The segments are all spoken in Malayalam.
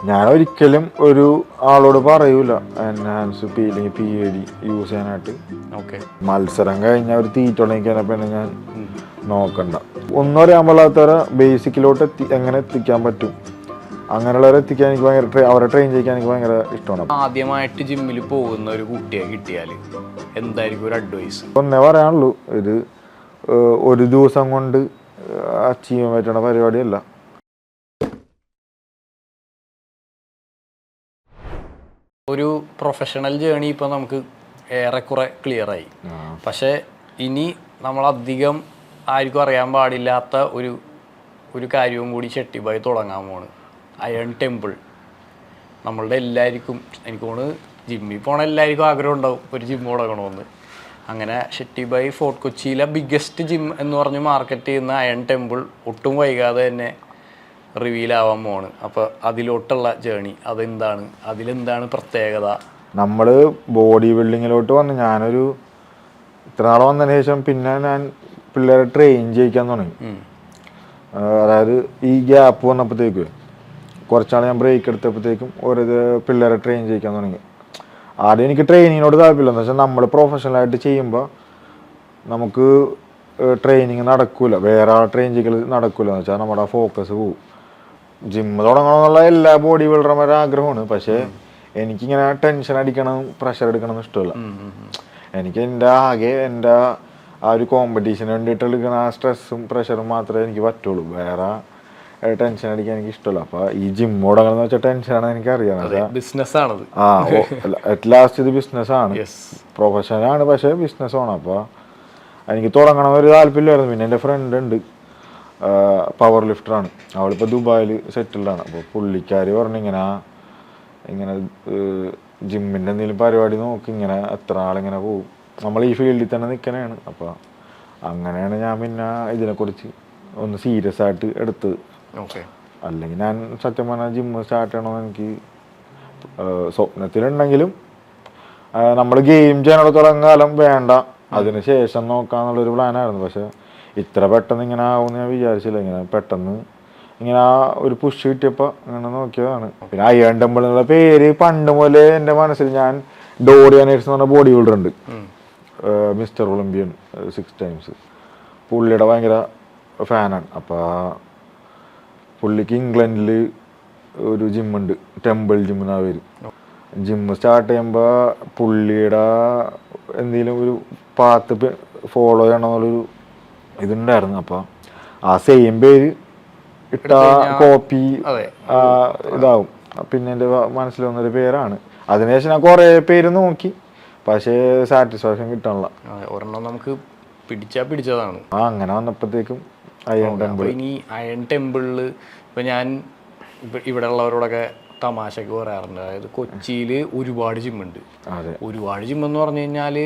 ഞാൻ ഒരിക്കലും ഒരു ആളോട് പറയൂല എൻഹാൻസ് അല്ലെങ്കിൽ PAD യൂസ് ചെയ്യാനായിട്ട്. ഓക്കെ. മത്സരം കഴിഞ്ഞാൽ ഒരു തീറ്റ ഉണങ്ങിക്കാനപ്പോ ഞാൻ നോക്കണ്ട. ഒന്നും അറിയാൻ പാടാത്തവരെ ബേസിക്കിലോട്ട് എങ്ങനെ എത്തിക്കാൻ പറ്റും, അങ്ങനെയുള്ളവരെ എത്തിക്കാൻ എനിക്ക് ഭയങ്കര, അവരെ ട്രെയിൻ ചെയ്യിക്കാൻ എനിക്ക് ഭയങ്കര ഇഷ്ടമാണ്. ആദ്യമായിട്ട് ജിമ്മിൽ പോകുന്ന ഒരു കുട്ടിയെ കിട്ടിയാൽ എന്തായിരിക്കും ഒരു അഡ്വൈസ്? ഒന്നേ പറയാനുള്ളൂ, ഇത് ഒരു ദിവസം കൊണ്ട് അച്ചീവ് ചെയ്യാൻ പറ്റുന്ന പരിപാടിയല്ല. ഒരു പ്രൊഫഷണൽ ജേണി ഇപ്പോൾ നമുക്ക് ഏറെക്കുറെ ക്ലിയറായി. പക്ഷേ ഇനി നമ്മളധികം ആർക്കും അറിയാൻ പാടില്ലാത്ത ഒരു കാര്യവും കൂടി ഷെട്ടിബായി തുടങ്ങാൻ പോണ്. Iron temple. നമ്മളുടെ എല്ലാവർക്കും, എനിക്ക് തോന്നുന്നു ജിമ്മിൽ പോണ എല്ലാവർക്കും ആഗ്രഹം ഉണ്ടാവും ഒരു ജിം തുടങ്ങണമെന്ന്. അങ്ങനെ ഷെട്ടിബായി ഫോർട്ട് കൊച്ചിയിലെ ബിഗ്ഗസ്റ്റ് ജിം എന്ന് പറഞ്ഞ് മാർക്കറ്റ് ചെയ്യുന്ന അയൺ ടെമ്പിൾ ഒട്ടും വൈകാതെ തന്നെ റിവീലാവാൻ പോണ്. അപ്പോൾ അതിലോട്ടുള്ള ജേണി അതെന്താണ്, അതിലെന്താണ് പ്രത്യേകത? നമ്മൾ ബോഡി ബിൽഡിങ്ങിലോട്ട് വന്ന് ഞാനൊരു ഇത്ര നാളെ വന്നതിന് ശേഷം പിന്നെ ഞാൻ പിള്ളേരെ ട്രെയിൻ ചെയ്യിക്കാൻ തുടങ്ങി. അതായത് ഈ ഗ്യാപ്പ് വന്നപ്പോഴത്തേക്കും കുറച്ചാൾ ഞാൻ ബ്രേക്ക് എടുത്തപ്പോഴത്തേക്കും ഓരോ പിള്ളേരെ ട്രെയിൻ ചെയ്യിക്കാൻ തുടങ്ങി. ആദ്യം എനിക്ക് ട്രെയിനിങ്ങിനോട് താല്പര്യമില്ല. എന്ന് വെച്ചാൽ നമ്മൾ പ്രൊഫഷണലായിട്ട് ചെയ്യുമ്പോൾ നമുക്ക് ട്രെയിനിങ് നടക്കൂല, വേറെ ആൾ ട്രെയിൻ ചെയ്യൽ നടക്കൂല. എന്ന് വെച്ചാൽ നമ്മുടെ ഫോക്കസ് പോവും. ജിമ്മ് തുടങ്ങണമെന്നുള്ള എല്ലാ ബോഡി ബിൽഡർമാരുടെ ആഗ്രഹമാണ്. പക്ഷേ എനിക്കിങ്ങനെ ടെൻഷൻ അടിക്കണം, പ്രഷർ എടുക്കണം എന്ന് ഇഷ്ടമല്ല. എനിക്ക് എൻ്റെ ആ ഒരു കോമ്പറ്റീഷന് വേണ്ടിയിട്ട് എടുക്കുന്ന ആ സ്ട്രെസ്സും പ്രഷറും മാത്രമേ എനിക്ക് പറ്റുള്ളൂ. വേറെ ടെൻഷൻ അടിക്കാൻ എനിക്ക് ഇഷ്ടമല്ല. അപ്പോൾ ഈ ജിമ്മ് തുടങ്ങണമെന്ന് വെച്ചാൽ ടെൻഷനാണ് എനിക്കറിയാം. ബിസിനസ്സാണത്. അറ്റ് ലാസ്റ്റ് ഇത് ബിസിനസ്സാണ്, പ്രൊഫഷനാണ്, പക്ഷേ ബിസിനസ്സാണ്. അപ്പോൾ എനിക്ക് തുടങ്ങണമെന്നൊരു താല്പര്യമില്ലായിരുന്നു. പിന്നെ എൻ്റെ ഫ്രണ്ട് ഉണ്ട്, പവർ ലിഫ്റ്ററാണ്. അവളിപ്പോൾ ദുബായിൽ സെറ്റിൽഡാണ്. അപ്പോൾ പുള്ളിക്കാരി പറഞ്ഞു ഇങ്ങനെ ജിമ്മിൻ്റെ എന്തെങ്കിലും പരിപാടി നോക്കി, ഇങ്ങനെ എത്ര ആളിങ്ങനെ പോവും, നമ്മൾ ഈ ഫീൽഡിൽ തന്നെ നിൽക്കണതാണ്. അപ്പോൾ അങ്ങനെയാണ് ഞാൻ പിന്നെ ഇതിനെക്കുറിച്ച് ഒന്ന് സീരിയസ് ആയിട്ട് എടുത്തത്. അല്ലെങ്കിൽ ഞാൻ സത്യം പറഞ്ഞാൽ ജിമ്മ് സ്റ്റാർട്ട് ചെയ്യണമെന്ന് എനിക്ക് സ്വപ്നത്തിലുണ്ടെങ്കിലും നമ്മൾ ഗെയിം ചെയ്യാനുള്ള തുടങ്ങാലം വേണ്ട, അതിന് ശേഷം നോക്കാന്നുള്ളൊരു പ്ലാനായിരുന്നു. പക്ഷെ ഇത്ര പെട്ടെന്ന് ഇങ്ങനെ ആവുമെന്ന് ഞാൻ വിചാരിച്ചില്ല. ഇങ്ങനെ പെട്ടെന്ന് ഇങ്ങനെ ഒരു പുഷ് കിട്ടിയപ്പോൾ അങ്ങനെ നോക്കിയതാണ്. പിന്നെ അയൺ ടെമ്പിൾ എന്നുള്ള പേര് പണ്ട് മുതലേ എൻ്റെ മനസ്സിൽ, ഞാൻ ഡോറിയാനേഴ്സ് എന്ന് പറഞ്ഞ ബോഡി ബിൽഡർ ഉണ്ട്, മിസ്റ്റർ ഒളിമ്പിയൻ 6 times, പുള്ളിയുടെ ഭയങ്കര ഫാനാണ്. അപ്പോൾ പുള്ളിക്ക് ഇംഗ്ലണ്ടിൽ ഒരു ജിമ്മുണ്ട്, ടെമ്പിൾ ജിം എന്നാ പേര്. ജിമ്മ് സ്റ്റാർട്ട് ചെയ്യുമ്പോൾ പുള്ളിയുടെ എന്തെങ്കിലും ഒരു പാത്ത് ഫോളോ ചെയ്യണമെന്നുള്ളൊരു ഇതുണ്ടായിരുന്നു. അപ്പോൾ ആ സെയിം പേര് ഇട്ട കോപ്പി ഇതാവും. പിന്നെ എൻ്റെ മനസ്സിൽ വന്നൊരു പേരാണ്. അതിനുശേഷം ഞാൻ കുറേ പേര് നോക്കി, പക്ഷേ സാറ്റിസ്ഫാക്ഷൻ കിട്ടണില്ല. ഒരെണ്ണം നമുക്ക് പിടിച്ചതാണ്. അങ്ങനെ വന്നപ്പോഴത്തേക്കും അയൺ ടെമ്പിൾ. ഇനി അയൺ ടെമ്പിളിൽ ഇപ്പം ഞാൻ ഇവിടെ ഉള്ളവരോടൊക്കെ തമാശക്ക് പറയാറുണ്ട്. അതായത് കൊച്ചിയിൽ ഒരുപാട് ജിമ്മുണ്ട്. ഒരുപാട് ജിമ്മെന്ന് പറഞ്ഞു കഴിഞ്ഞാൽ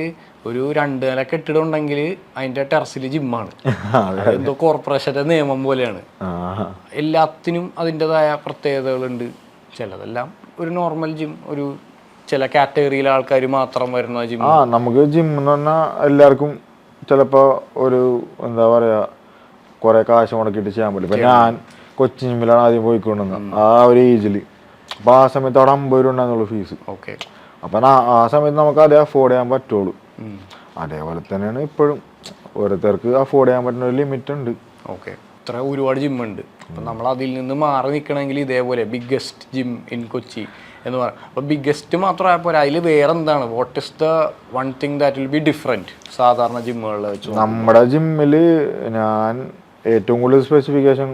ഒരു 2 നില കെട്ടിടം ഉണ്ടെങ്കിൽ അതിൻ്റെ ടെറസിൽ ജിമ്മാണ്. എന്തോ കോർപ്പറേഷൻ്റെ നിയമം പോലെയാണ്. എല്ലാത്തിനും അതിൻ്റെതായ പ്രത്യേകതകളുണ്ട്. ചിലതെല്ലാം ഒരു നോർമൽ ജിം, ഒരു ചില കാറ്റഗറിയിലെ ആൾക്കാർ മാത്രം വരുന്ന ജിം. നമുക്ക് ജിം എന്ന് പറഞ്ഞാൽ എല്ലാവർക്കും ചിലപ്പോൾ ഒരു എന്താ പറയുക, കുറേ കാശ് മുടക്കിയിട്ട് ചെയ്യാൻ പറ്റും. ഇപ്പം ഞാൻ കൊച്ചി ജിമ്മിലാണ് ആദ്യം പോയിക്കൊണ്ടുവന്നത് ആ ഒരു ഏജിൽ. അപ്പോൾ ആ സമയത്ത് അവിടെ 50 രൂപ ഉണ്ടായിരുന്നുള്ളൂ ഫീസ്. അപ്പം ആ സമയത്ത് നമുക്ക് അതേ അഫോർഡ് ചെയ്യാൻ പറ്റുള്ളൂ. അതേപോലെ തന്നെയാണ് ഇപ്പോഴും, ഓരോരുത്തർക്ക് അഫോർഡ് ചെയ്യാൻ പറ്റുന്ന ഒരു ലിമിറ്റ് ഉണ്ട്. ഇത്ര ഒരുപാട് ജിമ്മുണ്ട്. അപ്പം നമ്മൾ അതിൽ നിന്ന് മാറി നിൽക്കണമെങ്കിൽ ഇതേപോലെ ബിഗ്ഗസ്റ്റ് ജിം ഇൻ കൊച്ചി എന്ന് പറയാം. അപ്പോൾ ബിഗ്ഗസ്റ്റ് മാത്രമായപ്പോൾ അതിൽ വേറെ എന്താണ്, what is the one thing that will be different സാധാരണ ജിമ്മുകളിൽ വെച്ച്? നമ്മുടെ ജിമ്മിൽ ഞാൻ ഏറ്റവും കൂടുതൽ സ്പെസിഫിക്കേഷൻ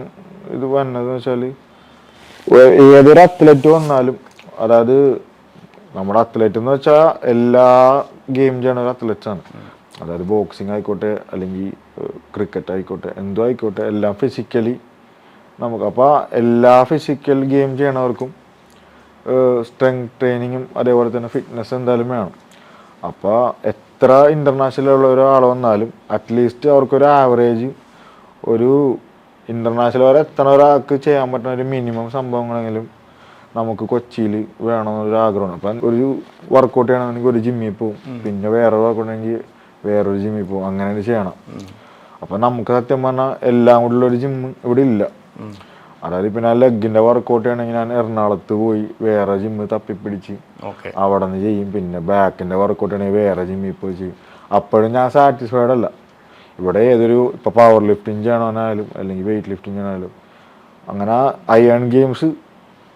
ഇത് വന്നതെന്ന് വെച്ചാൽ, ഏതൊരു അത്ലറ്റ് വന്നാലും, അതായത് നമ്മുടെ അത്ലറ്റ് എന്ന് വെച്ചാൽ എല്ലാ ഗെയിം ചെയ്യണ ഒരു അത്ലറ്റ്സാണ്. അതായത് ബോക്സിങ് ആയിക്കോട്ടെ, അല്ലെങ്കിൽ ക്രിക്കറ്റ് ആയിക്കോട്ടെ, എന്തോ ആയിക്കോട്ടെ, എല്ലാം ഫിസിക്കലി നമുക്ക്. അപ്പോൾ എല്ലാ ഫിസിക്കൽ ഗെയിം ചെയ്യണവർക്കും സ്ട്രെങ്ത് ട്രെയിനിങ്ങും അതേപോലെ തന്നെ ഫിറ്റ്നസ് എന്തായാലും വേണം. അപ്പോൾ എത്ര ഇൻ്റർനാഷണലുള്ള ഒരാൾ വന്നാലും അറ്റ്ലീസ്റ്റ് അവർക്കൊരു ആവറേജ് ഒരു ഇൻ്റർനാഷണൽ വരെ എത്തണ ഒരാൾക്ക് ചെയ്യാൻ പറ്റുന്ന ഒരു മിനിമം സംഭവങ്ങളെങ്കിലും നമുക്ക് കൊച്ചിയിൽ വേണമെന്നൊരു ആഗ്രഹമാണ്. അപ്പം ഒരു വർക്കൗട്ട് ചെയ്യണമെങ്കിൽ ഒരു ജിമ്മിൽ പോവും, പിന്നെ വേറെ വർക്കൗട്ട് ആണെങ്കിൽ വേറൊരു ജിമ്മിൽ പോവും, അങ്ങനെ ചെയ്യണം. അപ്പം നമുക്ക് സത്യം പറഞ്ഞാൽ എല്ലാം കൂടെ ഉള്ളൊരു ജിമ്മ് ഇവിടെ ഇല്ല. അതായത് ഇപ്പം ഞാൻ ലെഗിൻ്റെ വർക്കൗട്ട് ചെയ്യണമെങ്കിൽ ഞാൻ എറണാകുളത്ത് പോയി വേറെ ജിമ്മ് തപ്പിപ്പിടിച്ച് അവിടെ നിന്ന് ചെയ്യും. പിന്നെ ബാക്കിൻ്റെ വർക്കൗട്ട് ആണെങ്കിൽ വേറെ ജിമ്മിൽ പോയി ചെയ്യും. അപ്പോഴും ഞാൻ സാറ്റിസ്ഫൈഡ് അല്ല. ഇവിടെ ഏതൊരു ഇപ്പോൾ പവർ ലിഫ്റ്റിംഗ് ചെയ്യണമെന്നായാലും അല്ലെങ്കിൽ വെയിറ്റ് ലിഫ്റ്റിംഗ് ചെയ്യണമായാലും അങ്ങനെ അയൺ ഗെയിംസ്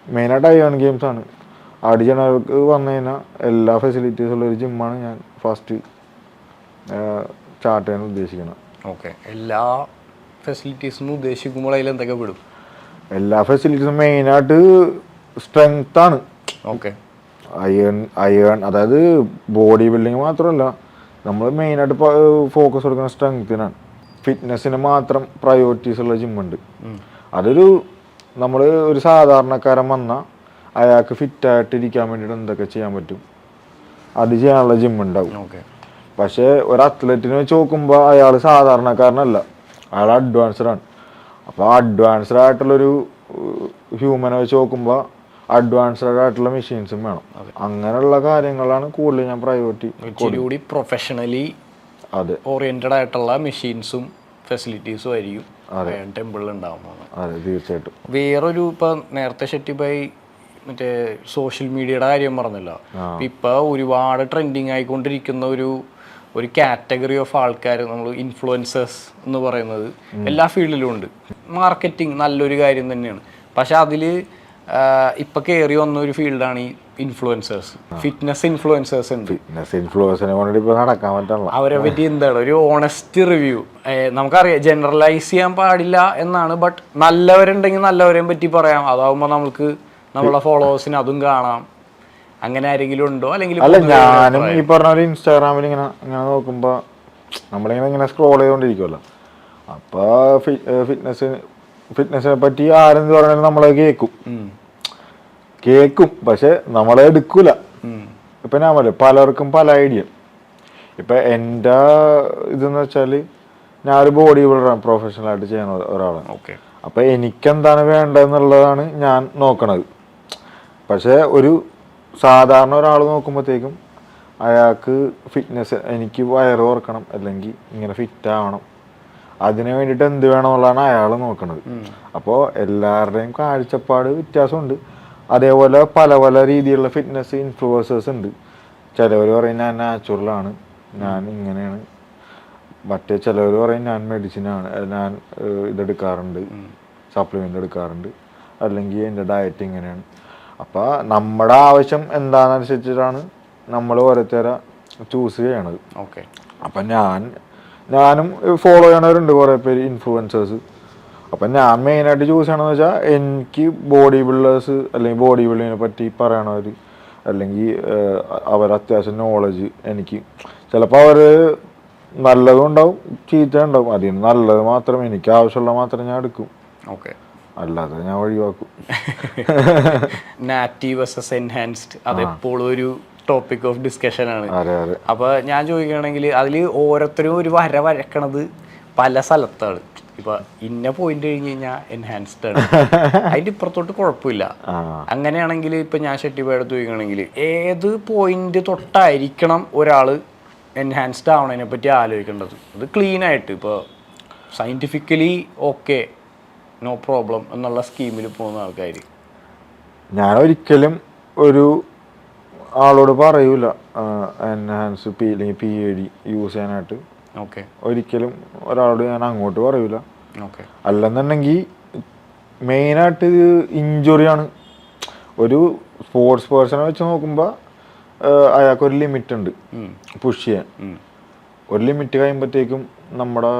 മെയിനായിട്ട് അയൺ ഗെയിംസാണ്. ആഡ് ചെയ്യണവർക്ക് വന്നു കഴിഞ്ഞാൽ എല്ലാ ഫെസിലിറ്റീസും ഉള്ളൊരു ജിമ്മാണ് ഞാൻ ഫസ്റ്റ് സ്റ്റാർട്ട് ചെയ്യാൻ ഉദ്ദേശിക്കുന്നത്. ഓക്കെ, എല്ലാ ഫെസിലിറ്റീസും ഉദ്ദേശിക്കുമ്പോൾ അതിൽ എന്തൊക്കെ പെടും? എല്ലാ ഫെസിലിറ്റീസും മെയിനായിട്ട് സ്ട്രെങ്ത്താണ്. ഓക്കെ, അയൺ അതായത് ബോഡി ബിൽഡിങ് മാത്രമല്ല, നമ്മൾ മെയിനായിട്ട് ഫോക്കസ് കൊടുക്കുന്ന സ്ട്രെങ്ത്തിനാണ്. ഫിറ്റ്നസ്സിന് മാത്രം പ്രയോറിറ്റീസ് ഉള്ള ജിമ്മുണ്ട്. അതൊരു നമ്മൾ ഒരു സാധാരണക്കാരൻ വന്നാൽ അയാൾക്ക് ഫിറ്റായിട്ട് ഇരിക്കാൻ വേണ്ടിയിട്ട് എന്തൊക്കെ ചെയ്യാൻ പറ്റും അത് ചെയ്യാനുള്ള ജിമ്മുണ്ടാവും. പക്ഷേ ഒരു അത്ലറ്റിനെ വെച്ച് നോക്കുമ്പോൾ അയാൾ സാധാരണക്കാരനല്ല, അയാൾ അഡ്വാൻസ്ഡ് ആണ്. അപ്പോൾ അഡ്വാൻസ്ഡ് ആയിട്ടുള്ളൊരു ഹ്യൂമനെ വെച്ച് നോക്കുമ്പോൾ അഡ്വാൻസ്ഡ് ആയിട്ടുള്ള മെഷീൻസും വേണം. അങ്ങനെയുള്ള കാര്യങ്ങളാണ് കൂടുതൽ ഞാൻ പ്രയോറിറ്റി. പ്രൊഫഷണലി ഓറിയന്റഡ് ആയിട്ടുള്ള മെഷീൻസും ഫെസിലിറ്റീസും ആയിരിക്കും ടെമ്പിളിൽ ഉണ്ടാവുന്നത്. അതെ, തീർച്ചയായിട്ടും. വേറൊരു ഇപ്പം നേരത്തെ ഷെട്ടിബായി മറ്റേ സോഷ്യൽ മീഡിയയുടെ കാര്യം പറഞ്ഞല്ലോ. ഇപ്പൊ ഒരുപാട് ട്രെൻഡിങ് ആയിക്കൊണ്ടിരിക്കുന്ന ഒരു കാറ്റഗറി ഓഫ് ആൾക്കാർ നമ്മൾ ഇൻഫ്ലുവൻസേഴ്സ് എന്ന് പറയുന്നത് എല്ലാ ഫീൽഡിലും ഉണ്ട്. മാർക്കറ്റിംഗ് നല്ലൊരു കാര്യം തന്നെയാണ്. പക്ഷെ അതിൽ ഇപ്പൊ കയറി വന്ന ഒരു ഫീൽഡാണ് ഈ ഇൻഫ്ലുവൻസേഴ്സ്. ഫിറ്റ്നസ് ഇൻഫ്ലുവൻസേഴ്സ് ഉണ്ട്. അവരെ പറ്റി എന്താണ് ഒരു ഓണസ്റ്റ് റിവ്യൂ? നമുക്കറിയാം ജനറലൈസ് ചെയ്യാൻ പാടില്ല എന്നാണ്. ബട്ട് നല്ലവരുണ്ടെങ്കിൽ നല്ലവരെയും പറ്റി പറയാം. അതാവുമ്പോൾ നമുക്ക് നമ്മളെ ഫോളോവേഴ്സിന് അതും കാണാം. അങ്ങനെ ആരെങ്കിലും ഉണ്ടോ? അല്ലെങ്കിൽ അല്ല, ഞാനും ഈ പറഞ്ഞ പോലെ ഇൻസ്റ്റാഗ്രാമിൽ ഇങ്ങനെ നോക്കുമ്പോ നമ്മളിങ്ങനെ സ്ക്രോൾ ചെയ്തോണ്ടിരിക്കുമല്ലോ. അപ്പൊ ഫിറ്റ്നസിനെ പറ്റി ആരെന്ത് പറഞ്ഞാലും നമ്മളെ കേൾക്കും പക്ഷെ നമ്മളെ എടുക്കൂല. ഇപ്പൊ ഞാൻ പറയും പലർക്കും പല ഐഡിയ. ഇപ്പൊ എൻ്റെ ഇതെന്ന് വെച്ചാല് ഞാനൊരു ബോഡി ബിൽഡറാണ്, പ്രൊഫഷണലായിട്ട് ചെയ്യുന്ന ഒരാളാണ്. അപ്പൊ എനിക്കെന്താണ് വേണ്ടതെന്നുള്ളതാണ് ഞാൻ നോക്കണത്. പക്ഷെ ഒരു സാധാരണ ഒരാൾ നോക്കുമ്പോഴത്തേക്കും അയാൾക്ക് ഫിറ്റ്നസ്, എനിക്ക് വയറ് കുറക്കണം അല്ലെങ്കിൽ ഇങ്ങനെ ഫിറ്റ് ആവണം, അതിന് വേണ്ടിയിട്ട് എന്ത് വേണമെന്നുള്ളതാണ് അയാൾ നോക്കണത്. അപ്പോൾ എല്ലാവരുടെയും കാഴ്ചപ്പാട് വ്യത്യാസമുണ്ട്. അതേപോലെ പല പല രീതിയിലുള്ള ഫിറ്റ്നസ് ഇൻഫ്ലുവൻസേഴ്സ് ഉണ്ട്. ചിലവർ പറയും ഞാൻ നാച്ചുറലാണ്, ഞാൻ ഇങ്ങനെയാണ്. മറ്റേ ചിലവർ പറയും ഞാൻ മെഡിസിനാണ്, ഞാൻ ഇതെടുക്കാറുണ്ട്, സപ്ലിമെൻ്റ് എടുക്കാറുണ്ട്, അല്ലെങ്കിൽ എൻ്റെ ഡയറ്റ് ഇങ്ങനെയാണ്. അപ്പോൾ നമ്മുടെ ആവശ്യം എന്താണെന്നനുസരിച്ചിട്ടാണ് നമ്മൾ ഓരോരുത്തരെ ചൂസ് ചെയ്യണത്. അപ്പം ഞാനും ഫോളോ ചെയ്യണവരുണ്ട് കുറേ പേര് ഇൻഫ്ലുവൻസേഴ്സ്. അപ്പം ഞാൻ മെയിനായിട്ട് ചൂസ് ചെയ്യണമെന്ന് വെച്ചാൽ എനിക്ക് ബോഡി ബിൽഡേഴ്സ് അല്ലെങ്കിൽ ബോഡി ബിൽഡിങ്ങിനെ പറ്റി പറയണവർ അല്ലെങ്കിൽ അവർ അത്യാവശ്യം നോളജ് എനിക്ക്. ചിലപ്പോൾ അവർ നല്ലതും ഉണ്ടാവും ചീത്ത ഉണ്ടാവും. അതിന് നല്ലത് മാത്രം എനിക്ക് ആവശ്യമുള്ള മാത്രം ഞാൻ എടുക്കും. അല്ലാതെ ഞാൻ ഒഴിവാക്കും. നാറ്റീവ് വേഴ്സസ് എൻഹാൻസ്ഡ് അതെപ്പോഴും ഒരു ടോപ്പിക് ഓഫ് ഡിസ്കഷൻ ആണ്. അപ്പൊ ഞാൻ ചോദിക്കുകയാണെങ്കിൽ അതിൽ ഓരോരുത്തരും ഒരു വര വരക്കണത് പല സ്ഥലത്താണ്. ഇപ്പൊ ഇന്ന പോയിന്റ് കഴിഞ്ഞ് കഴിഞ്ഞാൽ എൻഹാൻസ്ഡ് ആണ്, അതിന്റെ ഇപ്പുറത്തോട്ട് കുഴപ്പമില്ല. അങ്ങനെയാണെങ്കിൽ ഇപ്പൊ ഞാൻ ഷെട്ടിബായുടെ ചോദിക്കുകയാണെങ്കിൽ ഏത് പോയിന്റ് തൊട്ടായിരിക്കണം ഒരാള് എൻഹാൻസ്ഡ് ആവണതിനെ പറ്റി ആലോചിക്കേണ്ടത്? അത് ക്ലീൻ ആയിട്ട് ഇപ്പോൾ സയന്റിഫിക്കലി ഓക്കെ നോ പ്രോബ്ലം എന്നുള്ള സ്കീമിൽ പോകുന്ന ആൾക്കാർ. ഞാൻ ഒരിക്കലും ഒരു ആളോട് പറയൂല എൻഹാൻസ് അല്ലെങ്കിൽ PAD യൂസ് ചെയ്യാനായിട്ട്. ഒരിക്കലും ഒരാളോട് ഞാൻ അങ്ങോട്ട് പറയൂല. അല്ലെന്നുണ്ടെങ്കിൽ മെയിനായിട്ട് ഇഞ്ചുറിയാണ്. ഒരു സ്പോർട്സ് പേഴ്സണെ വെച്ച് നോക്കുമ്പോൾ അയാൾക്കൊരു ലിമിറ്റ് ഉണ്ട് പുഷ് ചെയ്യാൻ. ഒരു ലിമിറ്റ് കഴിയുമ്പോഴത്തേക്കും നമ്മുടെ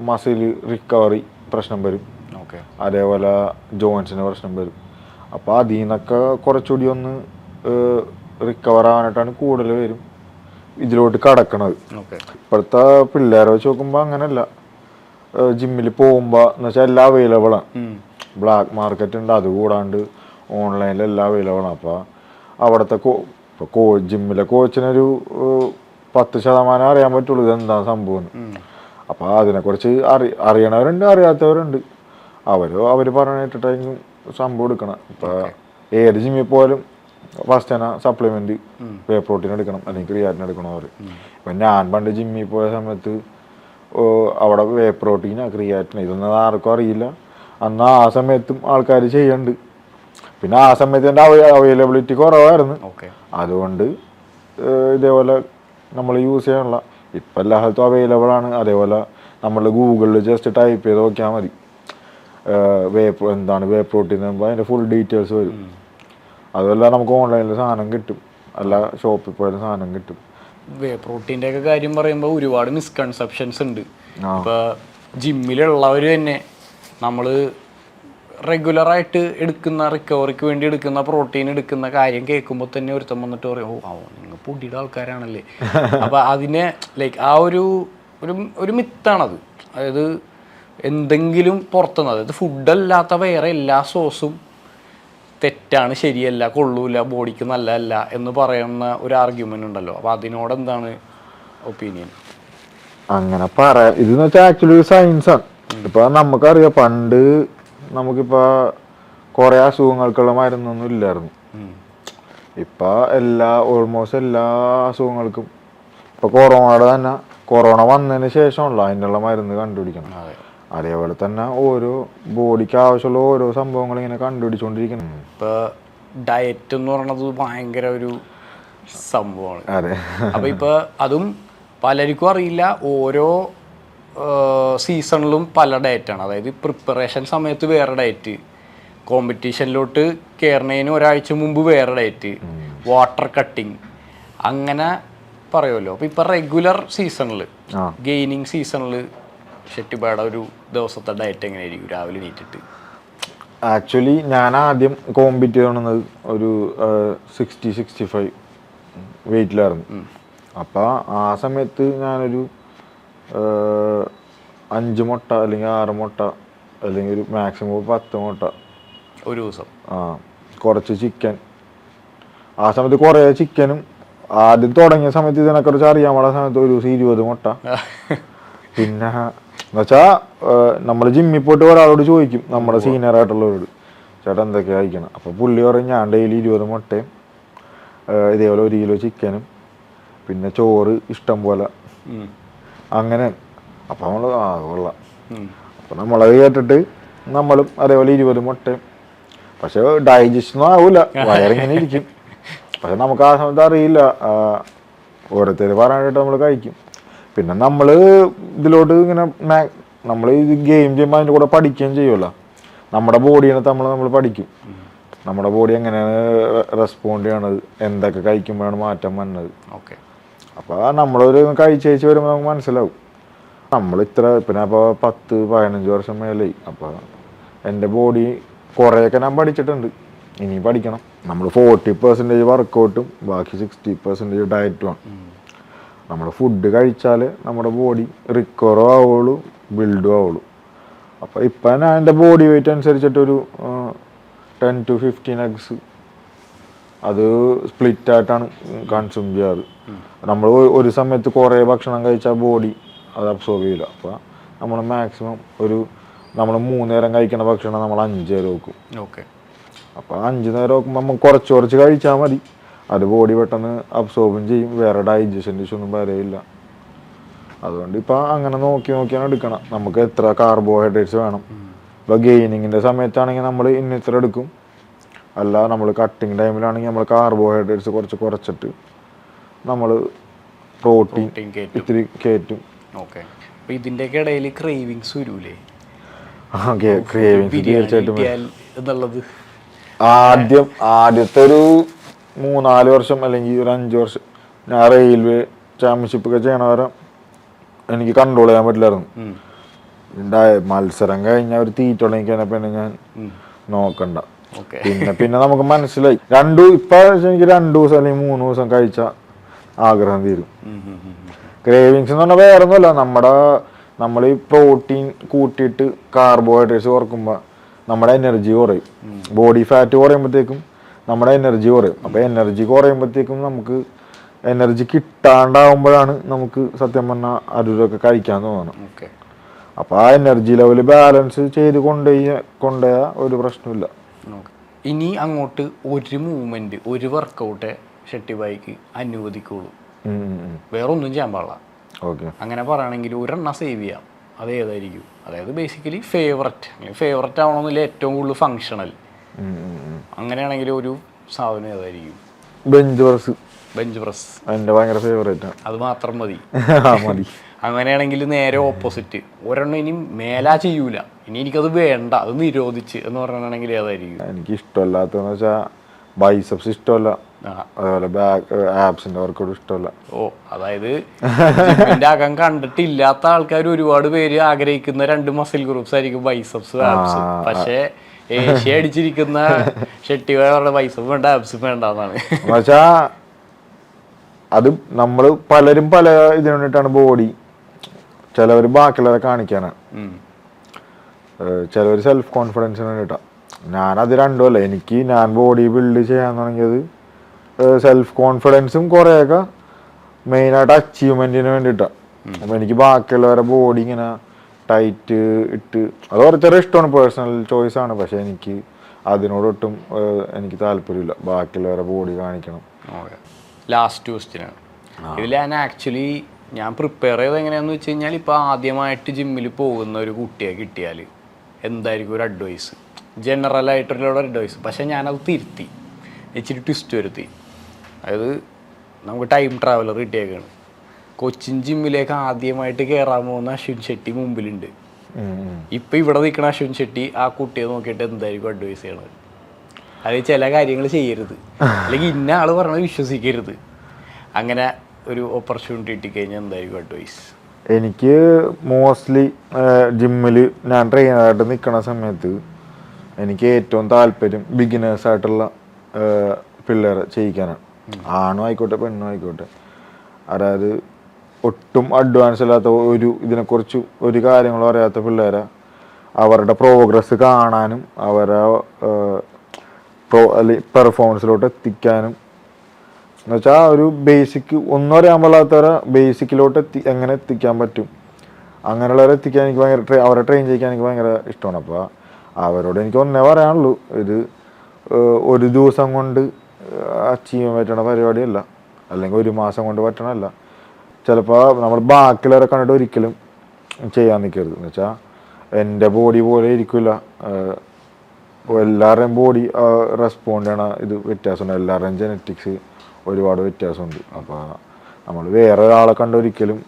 മസിൽ റിക്കവറി പ്രശ്നം വരും, അതേപോലെ ജോയിൻസിന് പ്രശ്നം വരും. അപ്പോൾ അതിൽ നിന്നൊക്കെ കുറച്ചുകൂടി ഒന്ന് റിക്കവർ ആവാനായിട്ടാണ് കൂടുതൽ വരും ഇതിലോട്ട് കടക്കണത്. ഇപ്പോഴത്തെ പിള്ളേരെ വെച്ച് നോക്കുമ്പോൾ അങ്ങനെയല്ല. ജിമ്മിൽ പോകുമ്പോൾ എന്ന് വെച്ചാൽ എല്ലാം അവൈലബിളാണ്. ബ്ലാക്ക് മാർക്കറ്റ് ഉണ്ട്, അതുകൂടാണ്ട് ഓൺലൈനിൽ എല്ലാം അവൈലബിളാണ്. അപ്പോൾ അവിടുത്തെ ജിമ്മിലെ കോച്ചിനൊരു 10% അറിയാൻ പറ്റുള്ളൂ ഇതെന്താ സംഭവം. അപ്പോൾ അതിനെക്കുറിച്ച് അറിയണവരുണ്ട്, അറിയാത്തവരുണ്ട്. അവർ പറഞ്ഞിട്ടായിരിക്കും സംഭവം എടുക്കണം. ഇപ്പോൾ ഏത് ജിമ്മിൽ പോയാലും ഫസ്റ്റ് തന്നെ സപ്ലിമെന്റ് വേ പ്രോട്ടീൻ എടുക്കണം അല്ലെങ്കിൽ ക്രിയാറ്റിൻ എടുക്കണം അവർ. ഇപ്പം ഞാൻ പണ്ട് ജിമ്മിൽ പോയ സമയത്ത് അവിടെ വേ പ്രോട്ടീനാ ക്രിയാറ്റിൻ ഇതൊന്നും ആർക്കും അറിയില്ല. അന്ന് ആ സമയത്തും ആൾക്കാർ ചെയ്യുന്നുണ്ട്. പിന്നെ ആ സമയത്ത് എൻ്റെ അവൈലബിലിറ്റി കുറവായിരുന്നു, അതുകൊണ്ട് ഇതേപോലെ നമ്മൾ യൂസ് ചെയ്യാനുള്ള. ഇപ്പം എല്ലാ സ്ഥലത്തും അവൈലബിൾ ആണ്. അതേപോലെ നമ്മൾ ഗൂഗിളിൽ ജസ്റ്റ് ടൈപ്പ് ചെയ്ത് നോക്കിയാൽ മതി എന്താണ് വേ പ്രോട്ടീൻ പറയുമ്പോൾ അതിൻ്റെ ഫുൾ ഡീറ്റെയിൽസ് വരും. അതുമല്ല നമുക്ക് ഓൺലൈനിൽ സാധനം കിട്ടും, അല്ല ഷോപ്പിൽ പോയാലും സാധനം കിട്ടും. വേ പ്രോട്ടീൻ്റെ ഒക്കെ കാര്യം പറയുമ്പോൾ ഒരുപാട് മിസ്കൺസെപ്ഷൻസ് ഉണ്ട്. ഇപ്പോൾ ജിമ്മിലുള്ളവർ തന്നെ നമ്മൾ റെഗുലറായിട്ട് എടുക്കുന്ന റിക്കവറിക്ക് വേണ്ടി എടുക്കുന്ന പ്രോട്ടീൻ എടുക്കുന്ന കാര്യം കേൾക്കുമ്പോൾ തന്നെ ഒരുത്തം വന്നിട്ട് പറയും, ഓ നിങ്ങൾ പൊടിയുടെ ആൾക്കാരാണല്ലേ. അപ്പോൾ അതിനെ ലൈക്ക് ആ ഒരു മിത്താണത്. അതായത് എന്തെങ്കിലും പുറത്തുനിന്ന്, അതായത് ഫുഡല്ലാത്ത വേറെ എല്ലാ സോസും തെറ്റാണ്, ശരിയല്ല, കൊള്ളൂല, ബോഡിക്ക് നല്ലതല്ല എന്ന് പറയുന്ന ഒരു ആർഗ്യുമെന്റ് ഉണ്ടല്ലോ. അപ്പോൾ അതിനോട് എന്താണ് ഒപ്പീനിയൻ? അങ്ങനെ പറയാം, ഇതെന്ന് വെച്ചാൽ ആക്ച്വലി ഒരു സയൻസാണ്. ഇപ്പൊ നമുക്കറിയാം, പണ്ട് നമുക്കിപ്പോ കുറെ അസുഖങ്ങൾക്കുള്ള മരുന്നൊന്നും ഇല്ലായിരുന്നു. ഇപ്പൊ ഓൾമോസ്റ്റ് എല്ലാ അസുഖങ്ങൾക്കും ഇപ്പൊ കൊറോണ വന്നതിന് ശേഷമുള്ള അതിനുള്ള മരുന്ന് കണ്ടുപിടിക്കണം. അതേപോലെ തന്നെ ഓരോ ബോഡിക്ക് ആവശ്യമുള്ള ഓരോ സംഭവങ്ങൾ ഇങ്ങനെ കണ്ടുപിടിച്ചോണ്ടിരിക്കണം. ഇപ്പൊ ഡയറ്റ് എന്ന് പറയുന്നത് ഭയങ്കര ഒരു സംഭവമാണ്. അതെ. അപ്പൊ ഇപ്പൊ അതും പലർക്കും അറിയില്ല. ഓരോ സീസണിലും പല ഡയറ്റാണ്. അതായത് പ്രിപ്പറേഷൻ സമയത്ത് വേറെ ഡയറ്റ്, കോമ്പറ്റീഷനിലോട്ട് കയറുന്നതിന് ഒരാഴ്ച മുമ്പ് വേറെ ഡയറ്റ്, വാട്ടർ കട്ടിങ്, അങ്ങനെ പറയുമല്ലോ. അപ്പോൾ ഇപ്പോൾ റെഗുലർ സീസണിൽ, ഗെയിനിങ് സീസണിൽ ഷെട്ടിബായുടെ ഒരു ദിവസത്തെ ഡയറ്റ് എങ്ങനെയായിരിക്കും രാവിലെ എണീറ്റിട്ട്? ആക്ച്വലി ഞാൻ ആദ്യം കോമ്പീറ്റ് ചെയ്യണമെന്നത് ഒരു 60-65 വെയിറ്റിലായിരുന്നു. അപ്പോൾ ആ സമയത്ത് ഞാനൊരു 5 മുട്ട അല്ലെങ്കിൽ 6 മുട്ട അല്ലെങ്കിൽ ഒരു മാക്സിമം 10 മുട്ട ഒരു ദിവസം, കുറച്ച് ചിക്കൻ. ആ സമയത്ത് കുറേ ചിക്കനും, ആദ്യം തുടങ്ങിയ സമയത്ത് ഇതിനെക്കുറിച്ച് അറിയാൻ പാടുന്ന സമയത്ത് ഒരു ദിവസം 20 മുട്ട. പിന്നെ എന്നുവെച്ചാൽ നമ്മൾ ജിമ്മിൽ പോയിട്ട് ഒരാളോട് ചോദിക്കും, നമ്മുടെ സീനിയർ ആയിട്ടുള്ളവരോട്, ചേട്ടാ എന്തൊക്കെയാണ് കഴിക്കണം. അപ്പോൾ പുള്ളി പറയും, ഞാൻ ഡെയിലി 20 മുട്ടയും ഇതേപോലെ 1 കിലോ ചിക്കനും പിന്നെ ചോറ് ഇഷ്ടം പോലെ, അങ്ങനെ. അപ്പം നമ്മൾ കൊള്ളാം. അപ്പം നമ്മളത് കേട്ടിട്ട് നമ്മളും അതേപോലെ 20 മുട്ടയും. പക്ഷെ ഡൈജഷനും ആവൂല, വയറിങ്ങനെ ഇരിക്കും. പക്ഷെ നമുക്ക് ആ സമയത്ത് അറിയില്ല, ഓരോരുത്തർ പറയാനായിട്ട് നമ്മൾ കഴിക്കും. പിന്നെ നമ്മൾ ഇതിലോട്ട് ഇങ്ങനെ നമ്മൾ ഇത് ഗെയിം ചെയ്യുമ്പോൾ അതിൻ്റെ കൂടെ പഠിക്കുകയും ചെയ്യുമല്ലോ. നമ്മുടെ ബോഡീനെ നമ്മൾ പഠിക്കും, നമ്മുടെ ബോഡി എങ്ങനെയാണ് റെസ്പോണ്ട് ചെയ്യണത്, എന്തൊക്കെ കഴിക്കുമ്പോഴാണ് മാറ്റം വന്നത്. ഓക്കെ. അപ്പോൾ നമ്മളൊരു കഴിച്ച് വരുമ്പോൾ നമുക്ക് മനസ്സിലാവും. നമ്മൾ പിന്നെ അപ്പോൾ 10-15 വർഷം മേലായി. അപ്പോൾ എൻ്റെ ബോഡി കുറേയൊക്കെ ഞാൻ പഠിച്ചിട്ടുണ്ട്, ഇനി പഠിക്കണം. നമ്മൾ 40% വർക്കൗട്ടും ബാക്കി 60% ഡയറ്റുമാണ്. നമ്മൾ ഫുഡ് കഴിച്ചാൽ നമ്മുടെ ബോഡി റിക്കവറും ആവുള്ളൂ, ബിൽഡും ആവുള്ളൂ. അപ്പോൾ ഇപ്പം ഞാൻ എൻ്റെ ബോഡി വെയിറ്റ് അനുസരിച്ചിട്ടൊരു 10-15 എഗ്സ് അത് സ്പ്ലിറ്റായിട്ടാണ് കൺസ്യൂം ചെയ്യാറ്. നമ്മൾ ഒരു സമയത്ത് കുറേ ഭക്ഷണം കഴിച്ചാൽ ബോഡി അത് അബ്സോർബ് ചെയ്യില്ല. അപ്പോൾ നമ്മൾ മാക്സിമം നമ്മൾ 3 നേരം കഴിക്കുന്ന ഭക്ഷണം നമ്മൾ 5 നേരം വെക്കും. ഓക്കെ. അപ്പോൾ 5 നേരം വെക്കുമ്പോൾ നമുക്ക് കുറച്ച് കഴിച്ചാൽ മതി, അത് ബോഡി പെട്ടെന്ന് അബ്സോർബും ചെയ്യും, വേറെ ഡൈജഷൻ ഇഷ്യൂ ഒന്നും വരെയില്ല. അതുകൊണ്ട് ഇപ്പം അങ്ങനെ നോക്കിയാണ് എടുക്കണം, നമുക്ക് എത്ര കാർബോഹൈഡ്രേറ്റ്സ് വേണം. ഇപ്പോൾ ഗെയിനിങ്ങിൻ്റെ സമയത്താണെങ്കിൽ നമ്മൾ ഇത്ര എടുക്കും, അല്ല നമ്മൾ കട്ടിങ് ടൈമിലാണെങ്കിൽ നമ്മൾ കാർബോഹൈഡ്രേറ്റ്സ് കുറച്ചിട്ട് നമ്മൾ പ്രോട്ടീൻ ഇത്തിരി കയറ്റും. ഓക്കെ. അപ്പോൾ ഇതിൻ്റെയൊക്കെ ഇടയിൽ ക്രേവിങ്സ് വരൂലേ? ക്രേവിങ്സ് തീർച്ചയായിട്ടും എന്നുള്ളത് ആദ്യത്തെ ഒരു 3-4 വർഷം അല്ലെങ്കിൽ ഒരു 5 വർഷം ഞാൻ റെയിൽവേ ചാമ്പ്യൻഷിപ്പ് ഒക്കെ ചെയ്യണ വരെ എനിക്ക് കൺട്രോൾ ചെയ്യാൻ പറ്റില്ലായിരുന്നു. മത്സരം കഴിഞ്ഞാൽ ഒരു തീറ്റ ഉണ്ടെങ്കിൽ ഞാൻ നോക്കണ്ട. പിന്നെ നമുക്ക് മനസ്സിലായി, ഇപ്പൊ എനിക്ക് 2 ദിവസം അല്ലെങ്കിൽ 3 ദിവസം കഴിച്ച ആഗ്രഹം തീരും. ക്രേവിങ്സ് എന്ന് പറഞ്ഞാൽ വേറെ ഒന്നുമല്ല, നമ്മൾ ഈ പ്രോട്ടീൻ കൂട്ടിയിട്ട് കാർബോഹൈഡ്രേറ്റ്സ് കുറക്കുമ്പോൾ നമ്മുടെ എനർജി കുറയും. ബോഡി ഫാറ്റ് കുറയുമ്പോഴത്തേക്കും നമ്മുടെ എനർജി കുറയും. അപ്പോൾ എനർജി കുറയുമ്പോഴത്തേക്കും നമുക്ക് എനർജി കിട്ടാണ്ടാവുമ്പോഴാണ് നമുക്ക് സത്യം പറഞ്ഞാൽ അതൊക്കെ കഴിക്കാൻ തോന്നണം. അപ്പോൾ ആ എനർജി ലെവൽ ബാലൻസ് ചെയ്ത് കൊണ്ടുപോയ ഒരു പ്രശ്നമില്ല. ഇനി അങ്ങോട്ട് ഒരു മൂവ്മെന്റ്, ഒരു വർക്കൗട്ട് ഷെട്ടിബായിക്ക് അനുവദിക്കുള്ളൂ, വേറൊന്നും ചെയ്യാൻ പാടില്ല. ഓക്കെ. അങ്ങനെ പറയുകയാണെങ്കിൽ ഒരെണ്ണം സേവ് ചെയ്യാം. അത് ഏതായിരിക്കും? അതായത് ബേസിക്കലി ഫേവററ്റ് ആവണമെന്നില്ല, ഏറ്റവും കൂടുതൽ ഫങ്ഷണൽ, അങ്ങനെയാണെങ്കിൽ ഒരു സാധനം ഏതായിരിക്കും? ബെഞ്ച് പ്രസ് എൻ്റെ ഭയങ്കര ഫേവറേറ്റ് ആണ്. അത് മാത്രം മതി. മതി. അങ്ങനെയാണെങ്കിൽ നേരെ ഓപ്പോസിറ്റ്, ഒരെണ്ണം ഇനി മേലാ ചെയ്യൂല, ഇനി എനിക്കത് വേണ്ട, അത് നിരോധിച്ച് എന്ന് പറഞ്ഞാണെങ്കിൽ ഏതായിരിക്കും? എനിക്ക് ഇഷ്ടമല്ലാത്തതെന്ന് വെച്ചാൽ ബൈസെപ്സ് ഇഷ്ടമല്ല, അതുപോലെ ബാക്ക് ആബ്സിന്റെ വർക്കൗട്ട് ഇഷ്ടമല്ല. ഓ, അതായത് ജിമ്മിന്റെ അകം കണ്ടിട്ടില്ലാത്ത ആൾക്കാർ ഒരുപാട് പേര് ആഗ്രഹിക്കുന്ന 2 മസിൽ ഗ്രൂപ്പ്സ് ആയിരിക്കും ബൈസെപ്സ്, ആബ്സ്. പക്ഷേ ഏഷ്യ അടിച്ചിരിക്കുന്ന ഷെട്ടിയുടെ ബൈസെപ്പ് വേണ്ട, ആബ്സ് വേണ്ടെന്നാണ്. എന്നുവെച്ചാ അത് നമ്മൾ പലരും പല ഇതിനു വേണ്ടിയിട്ടാണ് ബോഡി. ചിലവർ ബാക്കിയുള്ളവരെ കാണിക്കാനാണ്, ചിലവർ സെൽഫ് കോൺഫിഡൻസിന് വേണ്ടിയിട്ടാണ്. ഞാനത് രണ്ടുമല്ല. ഞാൻ ബോഡി ബിൽഡ് ചെയ്യാൻ തുടങ്ങിയത് സെൽഫ് കോൺഫിഡൻസും കുറേയൊക്കെ മെയിനായിട്ട് അച്ചീവ്മെൻറ്റിന് വേണ്ടിയിട്ടാണ്. അപ്പോൾ എനിക്ക് ബാക്കിയുള്ളവരെ ബോഡി ഇങ്ങനെ ടൈറ്റ് ഇട്ട്, അത് ഓരോരുത്തരുടെ ഇഷ്ടമാണ്, പേഴ്സണൽ ചോയ്സാണ്. പക്ഷേ എനിക്ക് അതിനോടൊട്ടും എനിക്ക് താല്പര്യമില്ല, ബാക്കിയുള്ളവരെ ബോഡി കാണിക്കണം. ലാസ്റ്റ് ക്വസ്റ്റ്യനാണ് ഇതിൽ. ഞാൻ പ്രിപ്പയർ ചെയ്ത് എങ്ങനെയാണെന്ന് വെച്ച് കഴിഞ്ഞാൽ, ഇപ്പോൾ ആദ്യമായിട്ട് ജിമ്മിൽ പോകുന്ന ഒരു കുട്ടിയെ കിട്ടിയാൽ എന്തായിരിക്കും ഒരു അഡ്വൈസ്? ജനറലായിട്ടുള്ള അഡ്വൈസ്. പക്ഷേ ഞാനത് തിരുത്തി, ഇച്ചിരി ട്വിസ്റ്റ് വരുത്തി. അതായത് നമുക്ക് ടൈം ട്രാവലർ കിട്ടിയേക്കാണ്. കൊച്ചിൻ ജിമ്മിലേക്ക് ആദ്യമായിട്ട് കയറാൻ പോകുന്ന അശ്വിൻ ഷെട്ടി മുമ്പിലുണ്ട്. ഇപ്പം ഇവിടെ നിൽക്കുന്ന അശ്വിൻ ഷെട്ടി ആ കുട്ടിയെ നോക്കിയിട്ട് എന്തായിരിക്കും അഡ്വൈസ് ചെയ്യണത്? അത് ചില കാര്യങ്ങൾ ചെയ്യരുത്, അല്ലെങ്കിൽ ഇന്ന ആൾ പറഞ്ഞത് വിശ്വസിക്കരുത്, അങ്ങനെ ഒരു ഓപ്പർച്യൂണിറ്റി കിട്ടിക്കഴിഞ്ഞാൽ എന്തായിരിക്കും അഡ്വൈസ്? എനിക്ക് മോസ്റ്റ്ലി ജിമ്മിൽ ഞാൻ ട്രെയിനറായിട്ട് നിൽക്കുന്ന സമയത്ത് എനിക്ക് ഏറ്റവും താല്പര്യം ബിഗിനേഴ്സായിട്ടുള്ള പിള്ളേരെ ചെയ്യിക്കാനാണ്. ആണോ ആയിക്കോട്ടെ പെണ്ണോ ആയിക്കോട്ടെ. അതായത് ഒട്ടും അഡ്വാൻസ് അല്ലാത്ത ഇതിനെക്കുറിച്ച് ഒരു കാര്യങ്ങളും അറിയാത്ത പിള്ളേരെ അവരുടെ പ്രോഗ്രസ് കാണാനും അവരെ പെർഫോമൻസിലോട്ട് എത്തിക്കാനും, എന്ന് വെച്ചാൽ ഒരു ബേസിക് ഒന്നും അറിയാൻ പാടില്ലാത്തവരെ ബേസിക്കിലോട്ട് എങ്ങനെ എത്തിക്കാൻ പറ്റും, അങ്ങനെയുള്ളവരെ എത്തിക്കാൻ എനിക്ക് ഭയങ്കര അവരെ ട്രെയിൻ ചെയ്യിക്കാൻ എനിക്ക് ഭയങ്കര ഇഷ്ടമാണ്. അപ്പോൾ അവരോട് എനിക്ക് ഒന്നേ പറയാനുള്ളൂ, ഇത് ഒരു ദിവസം കൊണ്ട് അച്ചീവ് ചെയ്യാൻ പറ്റണ പരിപാടിയല്ല, അല്ലെങ്കിൽ ഒരു മാസം കൊണ്ട് പറ്റണമല്ല. ചിലപ്പോൾ നമ്മൾ ബാക്കിയുള്ളവരെ കണ്ടിട്ട് ഒരിക്കലും ചെയ്യാൻ നിൽക്കരുത്. എന്ന് വെച്ചാൽ എൻ്റെ ബോഡി പോലെ ഇരിക്കില്ല, എല്ലാവരുടെയും ബോഡി റെസ്പോണ്ട് ചെയ്യണ ഇത് വ്യത്യാസമുണ്ട്, എല്ലാവരുടെയും ജെനറ്റിക്സ് ഒരുപാട് വ്യത്യാസമുണ്ട്. അപ്പോൾ നമ്മൾ വേറെ ഒരാളെ കണ്ട് ഒരിക്കലും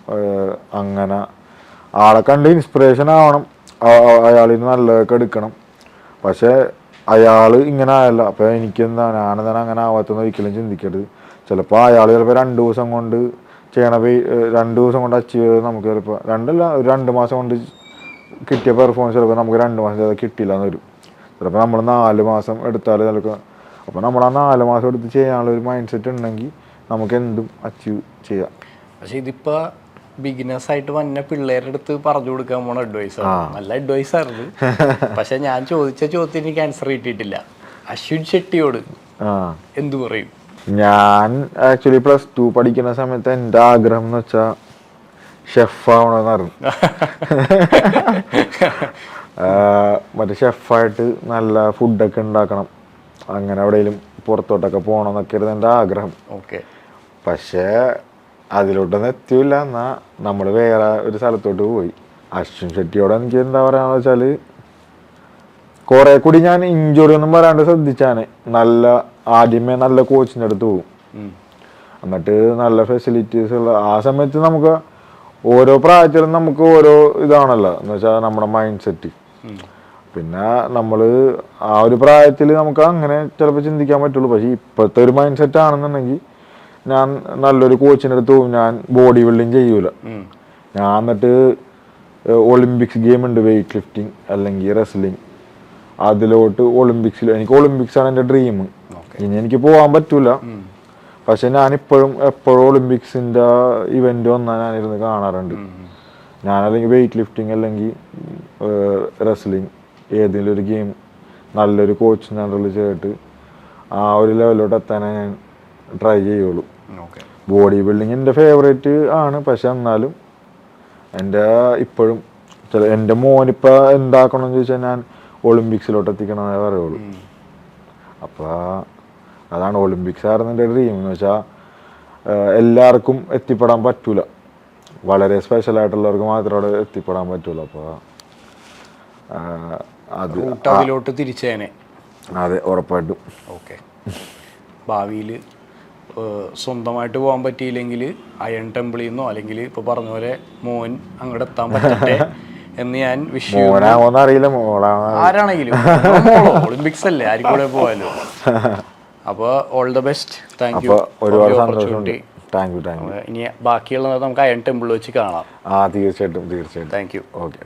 അങ്ങനെ ആളെ കണ്ട് ഇൻസ്പിറേഷൻ ആവണം, അയാളിൽ നിന്ന് നല്ലതൊക്കെ എടുക്കണം. പക്ഷേ അയാൾ ഇങ്ങനെ ആയല്ല, അപ്പോൾ ഞാനെന്താണ് അങ്ങനെ ആവാത്തെന്ന് ഒരിക്കലും ചിന്തിക്കരുത്. ചിലപ്പോൾ അയാൾ ചിലപ്പോൾ 2 ദിവസം കൊണ്ട് 2 ദിവസം കൊണ്ട് അച്ചീവ് ചെയ്ത് നമുക്ക് ചിലപ്പോൾ 2 മാസം കൊണ്ട് കിട്ടിയ പെർഫോമൻസ് ചിലപ്പോൾ നമുക്ക് 2 മാസം ചെയ്താൽ കിട്ടില്ല എന്ന് വരും. ചിലപ്പോൾ നമ്മൾ 4 മാസം എടുത്താൽ ചിലപ്പോൾ. അപ്പോൾ നമ്മൾ ആ 4 മാസം എടുത്ത് ചെയ്യാനുള്ള ഒരു മൈൻഡ് സെറ്റ് ഉണ്ടെങ്കിൽ നമുക്ക് എന്തും അച്ചീവ് ചെയ്യാം. പക്ഷെ ഇതിപ്പോൾ ബിഗിനേഴ്സായിട്ട് വന്ന പിള്ളേരുടെ അടുത്ത് പറഞ്ഞു കൊടുക്കാൻ പോണ അഡ്വൈസാണ്, നല്ല അഡ്വൈസായിരുന്നു. പക്ഷെ ഞാൻ ചോദിച്ച ചോദ്യത്തിന് എനിക്ക് ആൻസർ കിട്ടിയിട്ടില്ല. അശ്വിൻ ഷെട്ടിയോട് എന്തു പറയും? ഞാൻ ആക്ച്വലി +2 പഠിക്കുന്ന സമയത്ത് എൻ്റെ ആഗ്രഹം എന്ന് വെച്ചാൽ ഷെഫാവണമെന്നായിരുന്നു. മറ്റേ ഷെഫായിട്ട് നല്ല ഫുഡൊക്കെ ഉണ്ടാക്കണം, അങ്ങനെ എവിടെയെങ്കിലും പുറത്തോട്ടൊക്കെ പോകണം എന്നൊക്കെയായിരുന്നു എൻ്റെ ആഗ്രഹം. ഓക്കെ. പക്ഷേ അതിലോട്ടൊന്നും എത്തിയില്ല. എന്നാൽ നമ്മൾ വേറെ ഒരു സ്ഥലത്തോട്ട് പോയി. അശ്വിൻ ഷെട്ടിയോട് എനിക്ക് എന്താ പറയാന്ന് വെച്ചാൽ, കുറെ കൂടി ഞാൻ ഇഞ്ചുറി ഒന്നും വരാണ്ട് ശ്രദ്ധിച്ചാണ്. ആദ്യമേ നല്ല കോച്ചിൻ്റെ അടുത്ത് പോകും, എന്നിട്ട് നല്ല ഫെസിലിറ്റീസ് ഉള്ള ആ സമയത്ത് നമുക്ക് ഓരോ പ്രായത്തിലും നമുക്ക് ഓരോ ഇതാണല്ലോ, എന്ന് വെച്ചാൽ നമ്മുടെ മൈൻഡ് സെറ്റ്. പിന്നെ നമ്മൾ ആ ഒരു പ്രായത്തിൽ നമുക്ക് അങ്ങനെ ചിലപ്പോൾ ചിന്തിക്കാൻ പറ്റുള്ളൂ. പക്ഷേ ഇപ്പോഴത്തെ ഒരു മൈൻഡ് സെറ്റ് ആണെന്നുണ്ടെങ്കിൽ ഞാൻ നല്ലൊരു കോച്ചിൻ്റെ അടുത്ത് പോകും. ഞാൻ ബോഡി ബിൽഡിങ് ചെയ്യൂല. ഞാൻ എന്നിട്ട് ഒളിമ്പിക്സ് ഗെയിം ഉണ്ട്, വെയ്റ്റ് ലിഫ്റ്റിംഗ് അല്ലെങ്കിൽ റെസ്ലിംഗ്, അതിലോട്ട് എനിക്ക് ഒളിമ്പിക്സാണ് എൻ്റെ ഡ്രീം. ഇനി എനിക്ക് പോകാൻ പറ്റൂല, പക്ഷെ ഞാനിപ്പോഴും എപ്പോഴും ഒളിമ്പിക്സിൻ്റെ ഇവൻ്റ് വന്നാൽ ഞാനിരുന്ന് കാണാറുണ്ട്. ഞാനല്ലെങ്കിൽ വെയ്റ്റ് ലിഫ്റ്റിംഗ് അല്ലെങ്കിൽ റെസ്ലിംഗ് ഏതെങ്കിലും ഒരു ഗെയിം നല്ലൊരു കോച്ചിൻ്റെ അണ്ടറിൽ ചെയ്തിട്ട് ആ ഒരു ലെവലിലോട്ട് എത്താനേ ഞാൻ ട്രൈ ചെയ്യുള്ളൂ. ബോഡി ബിൽഡിങ് എൻ്റെ ഫേവറേറ്റ് ആണ്. പക്ഷെ എന്നാലും ഇപ്പോഴും എൻ്റെ മോനിപ്പോൾ എന്താക്കണമെന്ന് ചോദിച്ചാൽ ഞാൻ ഒളിമ്പിക്സിലോട്ട് എത്തിക്കണമെന്നേ പറയുള്ളൂ. അപ്പോൾ അതാണ് ഒളിമ്പിക്സ് ആയിരുന്നു എൻ്റെ ഡ്രീം. എന്ന് വെച്ചാൽ എല്ലാവർക്കും എത്തിപ്പെടാൻ പറ്റൂല. വളരെ സ്പെഷ്യൽ ആയിട്ടുള്ളവർക്ക് മാത്രമേ അവിടെ എത്തിപ്പെടാൻ പറ്റുള്ളൂ. അപ്പോൾ അത് അതിലോട്ട് തിരിച്ചേനെ. അതെ, ഉറപ്പായിട്ടും. ഓക്കെ. ഭാവിയിൽ സ്വന്തമായിട്ട് പോകാൻ പറ്റിയില്ലെങ്കിൽ അയൺ ടെമ്പിളിൽ നിന്നോ അല്ലെങ്കിൽ ഇപ്പോൾ പറഞ്ഞ പോലെ മോൻ അങ്ങോട്ട് എത്താൻ പറ്റട്ടെ എന്ന് ഞാൻ അറിയില്ല, ആരാണെങ്കിലും ഒളിമ്പിക്സ് അല്ലേ, ആർക്കും കൂടെ പോകാലോ. അപ്പോൾ all the best. Thank you. ഒരുപാട് സന്തോഷമുണ്ട്. Thank you. ഇനി ബാക്കിയുള്ളത് നമുക്ക് അയൺ ടെമ്പിൾ വെച്ച് കാണാം. തീർച്ചയായിട്ടും. Thank you. ഓക്കെ.